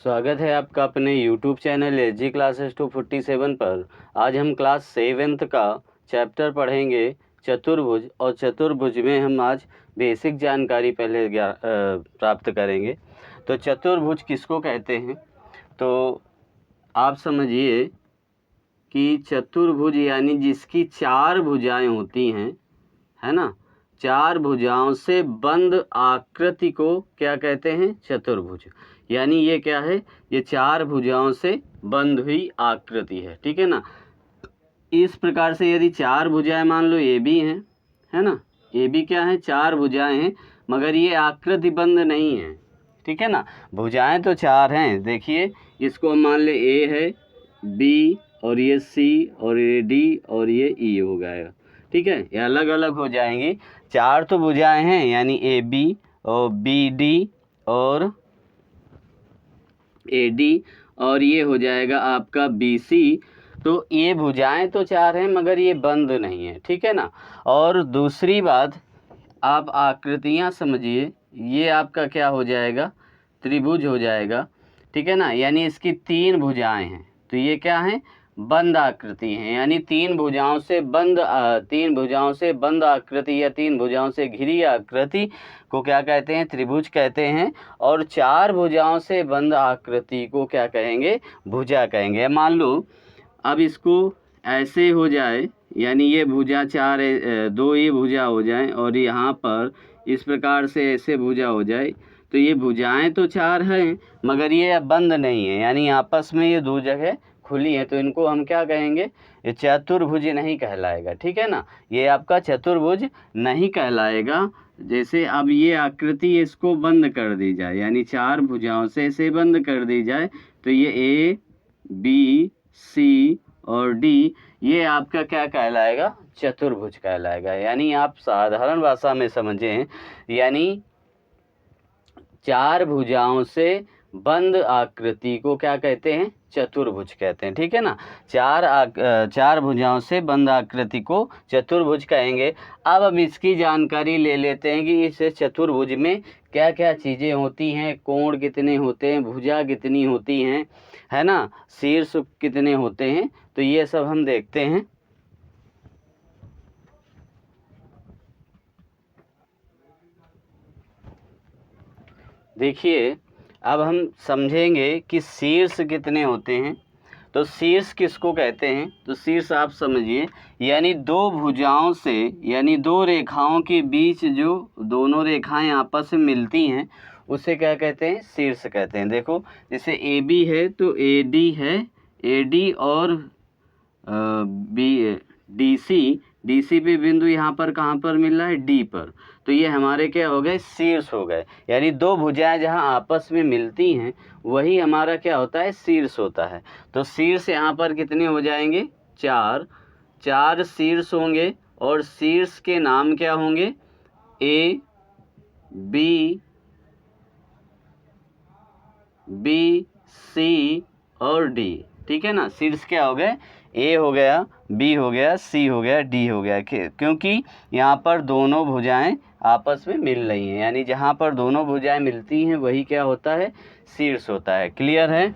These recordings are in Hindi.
स्वागत है आपका अपने YouTube चैनल एसजी क्लासेस 247 पर। आज हम क्लास 7th का चैप्टर पढ़ेंगे चतुर्भुज, और चतुर्भुज में हम आज बेसिक जानकारी पहले प्राप्त करेंगे। तो चतुर्भुज किसको कहते हैं, तो आप समझिए कि चतुर्भुज यानी जिसकी 4 भुजाएं होती हैं, है ना। 4 भुजाओं से बंद आकृति को क्या कहते हैं? चतुर्भुज। यानी ये क्या है? ये 4 भुजाओं से बंद हुई आकृति है, ठीक है ना। इस प्रकार से यदि 4 भुजाएं मान लो ए बी हैं, है ना। ए बी क्या है? 4 भुजाएं हैं, मगर ये आकृति बंद नहीं है, ठीक है ना। भुजाएं तो 4 हैं। देखिए, इसको हम मान ले ए है, बी, और ये सी, और ये डी, और ये ई हो गया, ठीक है। ये अलग अलग हो जाएंगी। 4 तो भुजाएं हैं, यानी ए बी और बी डी और ए डी, और ये हो जाएगा आपका बी सी। तो ये भुजाएं तो 4 हैं, मगर ये बंद नहीं है, ठीक है ना। और दूसरी बात, आप आकृतियां समझिए। ये आपका क्या हो जाएगा? त्रिभुज हो जाएगा, ठीक है ना। यानी इसकी 3 भुजाएं हैं, तो ये क्या हैं? बंद आकृति हैं। यानी 3 भुजाओं से बंद आकृति या 3 भुजाओं से घिरी आकृति को क्या कहते हैं? त्रिभुज कहते हैं। और 4 भुजाओं से बंद आकृति को क्या कहेंगे? भुजा कहेंगे। मान लो अब इसको ऐसे हो जाए, यानी ये भुजा 4 2 ये भुजा हो जाए, और यहाँ पर इस प्रकार से ऐसे भुजा हो जाए, तो ये भुजाएं तो 4 हैं, मगर ये अब बंद नहीं है, यानी आपस में ये 2 जगह खुली है। तो इनको हम क्या कहेंगे? ये चतुर्भुज नहीं कहलाएगा, ठीक है ना। ये आपका चतुर्भुज नहीं कहलाएगा। जैसे अब ये आकृति इसको बंद कर दी जाए, यानी 4 भुजाओं से इसे बंद कर दी जाए, तो ये ए बी सी और डी, ये आपका क्या कहलाएगा? चतुर्भुज कहलाएगा। यानी आप साधारण भाषा में समझें, यानी 4 भुजाओं से बंद आकृति को क्या कहते हैं? चतुर्भुज कहते हैं, ठीक है ना। 4 भुजाओं से बंद आकृति को चतुर्भुज कहेंगे। अब हम इसकी जानकारी ले लेते हैं कि इस चतुर्भुज में क्या क्या चीज़ें होती हैं, कोण कितने होते हैं, भुजा कितनी होती हैं, है ना, शीर्ष कितने होते हैं। तो ये सब हम देखते हैं। देखिए, अब हम समझेंगे कि शीर्ष कितने होते हैं। तो शीर्ष किसको कहते हैं? तो शीर्ष आप समझिए, यानी 2 भुजाओं से, यानी 2 रेखाओं के बीच जो दोनों रेखाएं आपस में मिलती हैं, उसे क्या कहते हैं? शीर्ष कहते हैं। देखो, जैसे ए बी है तो ए डी है, ए डी और बी डी सी पे बिंदु यहाँ पर कहाँ पर मिल रहा है? डी पर। तो ये हमारे क्या हो गए? शीर्ष हो गए। यानी 2 भुजाएं जहाँ आपस में मिलती हैं, वही हमारा क्या होता है? शीर्ष होता है। तो शीर्ष यहाँ पर कितने हो जाएंगे? 4 शीर्ष होंगे, और शीर्ष के नाम क्या होंगे? ए बी सी और डी, ठीक है ना। शीर्ष क्या हो गए? ए हो गया, बी हो गया, सी हो गया, डी हो गया, क्योंकि यहाँ पर दोनों भुजाएं आपस में मिल रही हैं। यानी जहाँ पर दोनों भुजाएं मिलती हैं, वही क्या होता है? शीर्ष होता है। क्लियर है?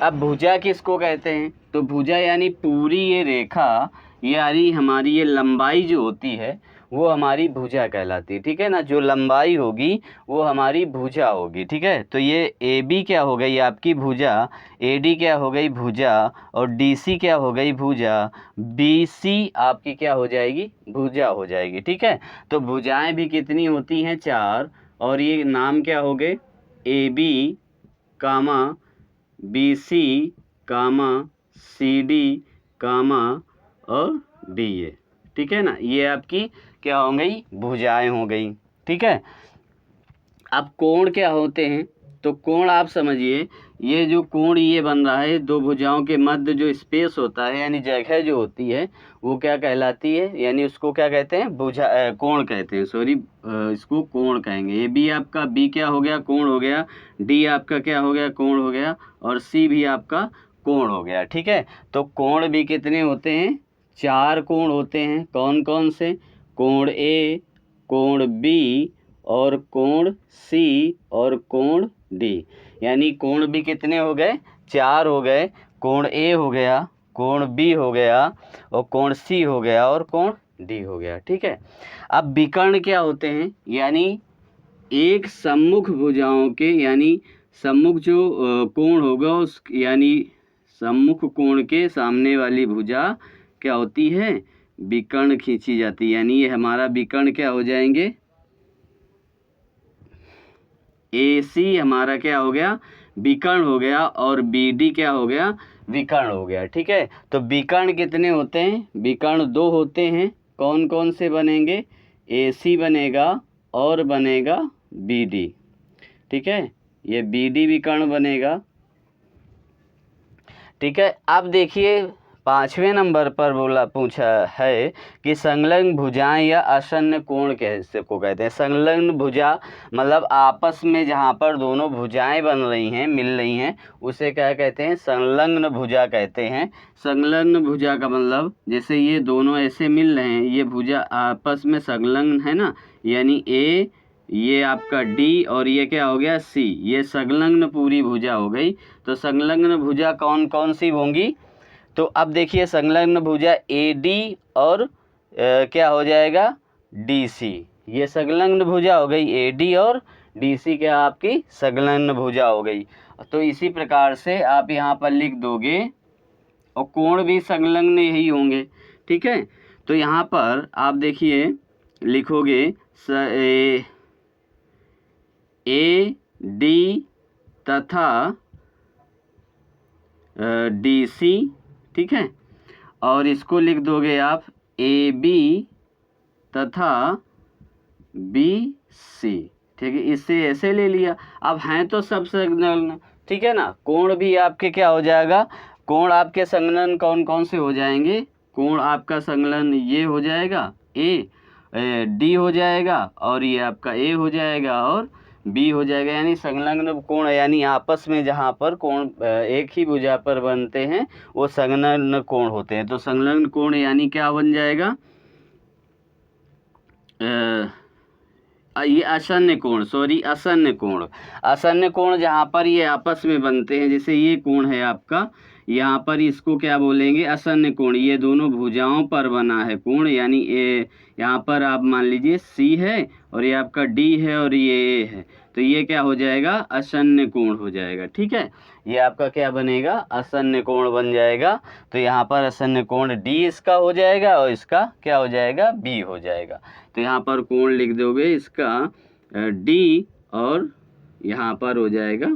अब भुजा किसको कहते हैं? तो भुजा यानी पूरी ये रेखा, यानी हमारी ये लंबाई जो होती है, वो हमारी भुजा कहलाती है, ठीक है ना। जो लंबाई होगी वो हमारी भुजा होगी, ठीक है। तो ये ए बी क्या हो गई? आपकी भुजा। ए डी क्या हो गई? भुजा। और डी सी क्या हो गई? भुजा। बी सी आपकी क्या हो जाएगी? भुजा हो जाएगी, ठीक है। तो भुजाएं भी कितनी होती हैं? 4। और ये नाम क्या हो गए? A B comma B C comma C D comma और डी ए, ठीक है ना। ये आपकी क्या हो गई? भुजाएं हो गई, ठीक है। अब कोण क्या होते हैं? तो कोण आप समझिए, ये जो कोण ये बन रहा है, 2 भुजाओं के मध्य जो स्पेस होता है, यानी जगह जो होती है, वो क्या कहलाती है? यानी उसको क्या कहते हैं? कोण कहते हैं, सॉरी, इसको कोण कहेंगे। ये बी आपका, बी क्या हो गया? कोण हो गया। डी आपका क्या हो गया? कोण हो गया। और सी भी आपका कोण हो गया, ठीक है। तो कोण भी कितने होते हैं? 4 कोण होते हैं। कौन कौन से? कोण ए, कोण बी, और कोण सी, और कोण डी। यानी कोण भी कितने हो गए, 4 हो गए। कोण ए हो गया, कोण बी हो गया, और कोण सी हो गया, और कोण डी हो गया। ठीक है। अब विकर्ण क्या होते हैं, यानी एक सम्मुख भुजाओं के, यानी सम्मुख जो कोण होगा उस, यानी सम्मुख कोण के सामने वाली भुजा क्या होती है, विकर्ण खींची जाती है। यानी ये हमारा विकर्ण क्या हो जाएंगे, AC हमारा क्या हो गया, विकर्ण हो गया, और BD क्या हो गया, विकर्ण हो गया। ठीक है। तो विकर्ण कितने होते हैं, विकर्ण 2 होते हैं। कौन कौन से बनेंगे, AC बनेगा और बनेगा BD। ठीक है, ये BD विकर्ण बनेगा। ठीक है। अब देखिए 5वें नंबर पर पूछा है कि संलग्न भुजाएं या आसन्न कोण कैसे को कहते हैं। संलग्न भुजा मतलब आपस में जहाँ पर दोनों भुजाएं बन रही हैं, मिल रही हैं, उसे क्या कहते हैं, संलग्न भुजा कहते हैं। संलग्न भुजा का मतलब जैसे ये दोनों ऐसे मिल रहे हैं, ये भुजा आपस में संलग्न है ना, यानी A, ये आपका D, और ये क्या हो गया C, ये संलग्न पूरी भुजा हो गई। तो संलग्न भुजा कौन कौन सी होंगी, तो अब देखिए संलग्न भुजा AD और क्या हो जाएगा, DC। ये संलग्न भुजा हो गई AD और DC क्या आपकी संलग्न भुजा हो गई। तो इसी प्रकार से आप यहाँ पर लिख दोगे, और कोण भी संलग्न ही होंगे। ठीक है। तो यहाँ पर आप देखिए लिखोगे AD तथा DC। ठीक है। और इसको लिख दोगे आप AB तथा BC। ठीक है, इससे ऐसे ले लिया। अब हैं तो सब संलग्न, ठीक है ना। कोण भी आपके क्या हो जाएगा, कोण आपके संलग्न कौन कौन से हो जाएंगे, कोण आपका संलग्न ये हो जाएगा D हो जाएगा, और ये आपका A हो जाएगा, और B हो जाएगा। यानी संलग्न कोण, यानी आपस में जहाँ पर कोण एक ही भुजा पर बनते हैं वो संलग्न कोण होते हैं। तो संलग्न कोण यानी क्या बन जाएगा, ये आसन्न कोण, सॉरी आसन्न कोण। आसन्न कोण जहाँ पर ये आपस में बनते हैं, जैसे ये कोण है आपका, यहाँ पर इसको क्या बोलेंगे, आसन्न कोण। ये दोनों भुजाओं पर बना है कोण, यानी ये यहाँ पर आप मान लीजिए C है, और ये आपका D है, और ये A है, तो ये क्या हो जाएगा, आसन्न कोण हो जाएगा। ठीक है, ये आपका क्या बनेगा, आसन्न कोण बन जाएगा। तो यहाँ पर आसन्न कोण D इसका हो जाएगा, और इसका क्या हो जाएगा, B हो जाएगा। तो यहाँ पर कोण लिख दोगे इसका D, और यहाँ पर हो जाएगा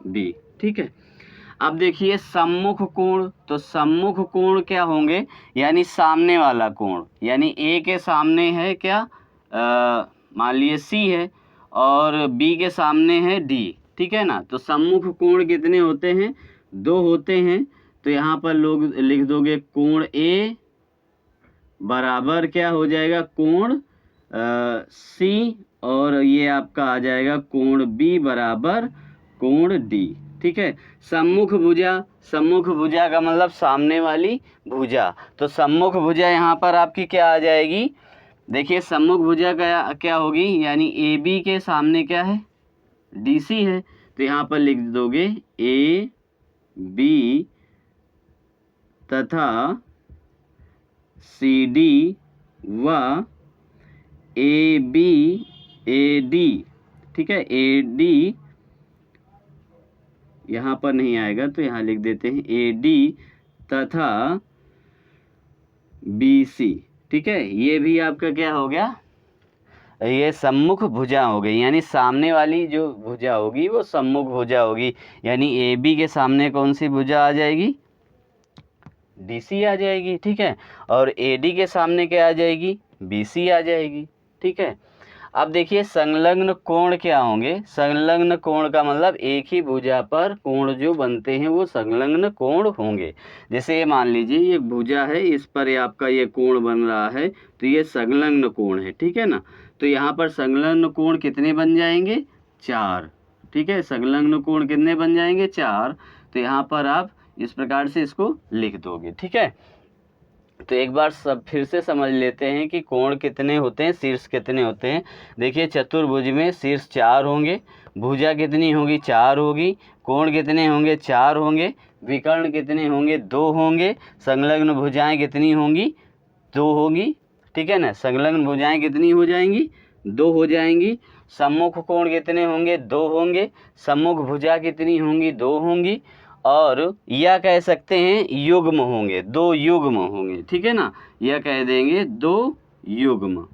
B। ठीक है। अब देखिए सम्मुख कोण, तो सम्मुख कोण क्या होंगे, यानी सामने वाला कोण। यानी A के सामने है क्या, मान लीजिए C है, और B के सामने है D। ठीक है ना। तो सम्मुख कोण कितने होते हैं, 2 होते हैं। तो यहाँ पर लोग लिख दोगे कोण A बराबर क्या हो जाएगा, कोण C, और ये आपका आ जाएगा कोण B बराबर कोण D। ठीक है। सम्मुख भुजा, सम्मुख भुजा का मतलब सामने वाली भुजा। तो सम्मुख भुजा यहाँ पर आपकी क्या आ जाएगी, देखिए सम्मुख भुजा का क्या होगी, यानी AB के सामने क्या है, DC है। तो यहाँ पर लिख दोगे AB तथा CD व AB AD। ठीक है, AD यहाँ पर नहीं आएगा, तो यहाँ लिख देते हैं AD तथा BC। ठीक है, ये भी आपका क्या हो गया, ये सम्मुख भुजा हो गई। यानी सामने वाली जो भुजा होगी वो सम्मुख भुजा होगी। यानी AB के सामने कौन सी भुजा आ जाएगी, DC आ जाएगी। ठीक है। और AD के सामने क्या आ जाएगी, BC आ जाएगी। ठीक है। अब देखिए संलग्न कोण क्या होंगे। संलग्न कोण का मतलब एक ही भुजा पर कोण जो बनते हैं वो संलग्न कोण होंगे। जैसे ये मान लीजिए ये भुजा है, इस पर ये आपका ये कोण बन रहा है, तो ये संलग्न कोण है। ठीक है ना। तो यहाँ पर संलग्न कोण कितने बन जाएंगे, 4। ठीक है, संलग्न कोण कितने बन जाएंगे, 4। तो यहाँ पर आप इस प्रकार से इसको लिख दोगे। ठीक है। तो एक बार सब फिर से समझ लेते हैं कि कोण कितने होते हैं, शीर्ष कितने होते हैं। देखिए चतुर्भुज में शीर्ष 4 होंगे, भुजा कितनी होगी, 4 होगी, कोण कितने होंगे, 4 होंगे, विकर्ण कितने होंगे, 2 होंगे, संलग्न भुजाएं कितनी होंगी, 2 होगी, ठीक है ना। संलग्न भुजाएं कितनी हो जाएंगी, 2 हो जाएंगी। सम्मुख कोण कितने होंगे, 2 होंगे, सम्मुख भुजा कितनी होंगी, 2 होंगी, और या कह सकते हैं युग्म होंगे, 2 युग्म होंगे, ठीक है ना। यह कह देंगे 2 युग्म,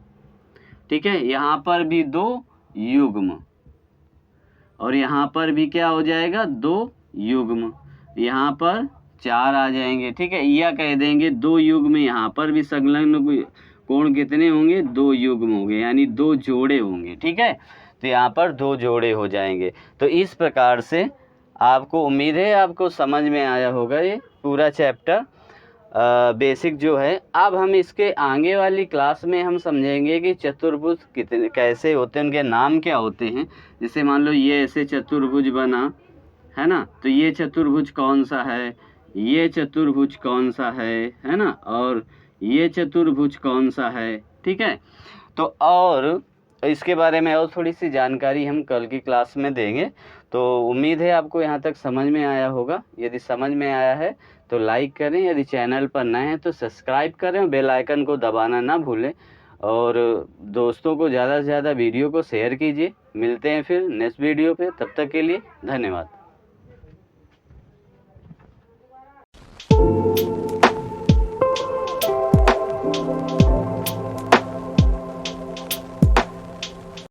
ठीक है। यहाँ पर भी 2 युग्म, और यहाँ पर भी क्या हो जाएगा, 2 युग्म, यहाँ पर 4 आ जाएंगे, ठीक है। या कह देंगे 2 युग्म, यहाँ पर भी संलग्न कोण कितने होंगे, 2 युग्म होंगे, यानी 2 जोड़े होंगे, ठीक है। तो यहाँ पर 2 जोड़े हो जाएंगे। तो इस प्रकार से आपको उम्मीद है आपको समझ में आया होगा ये पूरा चैप्टर बेसिक जो है। अब हम इसके आगे वाली क्लास में हम समझेंगे कि चतुर्भुज कितने कैसे होते हैं, उनके नाम क्या होते हैं। जैसे मान लो ये ऐसे चतुर्भुज बना है ना, तो ये चतुर्भुज कौन सा है, ये चतुर्भुज कौन सा है ना, और ये चतुर्भुज कौन सा है, ठीक है। तो और इसके बारे में और थोड़ी सी जानकारी हम कल की क्लास में देंगे। तो उम्मीद है आपको यहाँ तक समझ में आया होगा। यदि समझ में आया है तो लाइक करें, यदि चैनल पर नए हैं तो सब्सक्राइब करें और बेल आइकन को दबाना ना भूलें, और दोस्तों को ज़्यादा से ज़्यादा वीडियो को शेयर कीजिए। मिलते हैं फिर नेक्स्ट वीडियो पे, तब तक के लिए धन्यवाद।